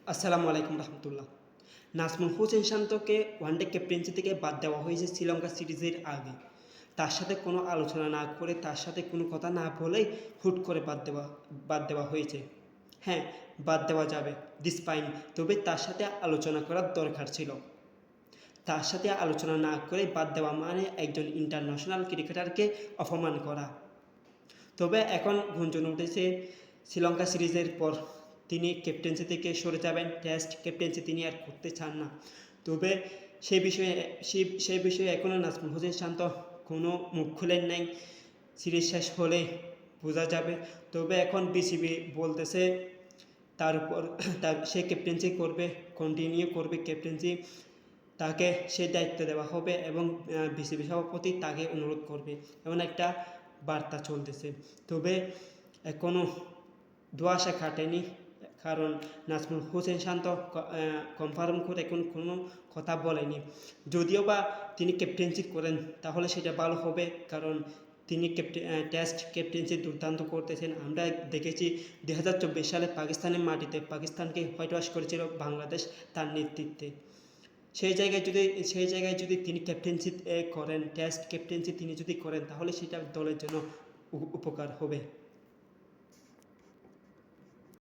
আসসালামু আলাইকুম রহমতুল্লাহ। Nazmul Hossain শান্তকে one day captaincy থেকে বাদ দেওয়া হয়েছে শ্রীলঙ্কা সিরিজের আগে। তার সাথে কোনো আলোচনা না করে, তার সাথে কোনো কথা না বলেই হুট করে বাদ দেওয়া হয়েছে। হ্যাঁ, বাদ দেওয়া যাবে, দিস ফাইন। তবে তার সাথে আলোচনা করার দরকার ছিল। তার সাথে আলোচনা না করে বাদ দেওয়া মানে একজন ইন্টারন্যাশনাল ক্রিকেটারকে অপমান করা। তবে এখন গুঞ্জন উঠেছে শ্রীলঙ্কা সিরিজের পর তিনি ক্যাপ্টেন্সি থেকে সরে যাবেন, টেস্ট ক্যাপ্টেন্সি তিনি আর করতে চান না। তবে সেই বিষয়ে এখনও নাজমুল হোসেন শান্ত কোনো মুখ খুলেন নাই। সিরিজ শেষ হলে বোঝা যাবে। তবে এখন বিসিবি বলতেছে তার উপর সে ক্যাপ্টেন্সি করবে, কন্টিনিউ করবে ক্যাপ্টেন্সি, তাকে সেই দায়িত্ব দেওয়া হবে এবং বিসিবি সভাপতি তাকে অনুরোধ করবে, এমন একটা বার্তা চলতেছে। তবে এখনও ধোঁয়াশা কাটেনি, কারণ নাজমুল হোসেন শান্ত কনফার্ম করে এখন কোনো কথা বলেনি। যদিও বা তিনি ক্যাপ্টেন্সি করেন তাহলে সেটা ভালো হবে, কারণ তিনি টেস্ট ক্যাপ্টেন্সি দুর্দান্ত করতেছেন। আমরা দেখেছি 2024 সালে পাকিস্তানের মাটিতে পাকিস্তানকে হোয়াইট ওয়াশ করেছিল বাংলাদেশ তার নেতৃত্বে। সেই জায়গায় যদি তিনি ক্যাপ্টেন্সি করেন, টেস্ট ক্যাপ্টেন্সি তিনি যদি করেন, তাহলে সেটা দলের জন্য উপকার হবে।